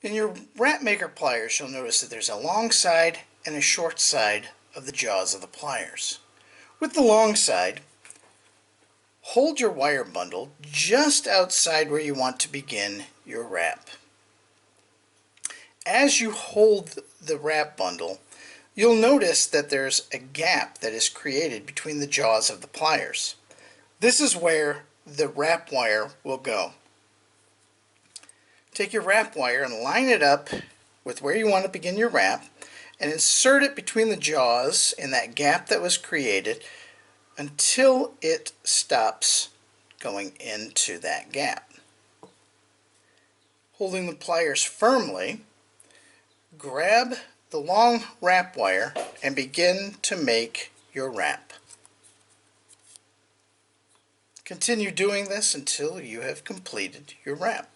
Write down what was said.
In your WrapMaker pliers, you'll notice that there's a long side and a short side of the jaws of the pliers. With the long side, hold your wire bundle just outside where you want to begin your wrap. As you hold the wrap bundle, you'll notice that there's a gap that is created between the jaws of the pliers. This is where the wrap wire will go. Take your wrap wire and line it up with where you want to begin your wrap and insert it between the jaws in that gap that was created until it stops going into that gap. Holding the pliers firmly, grab the long wrap wire and begin to make your wrap. Continue doing this until you have completed your wrap.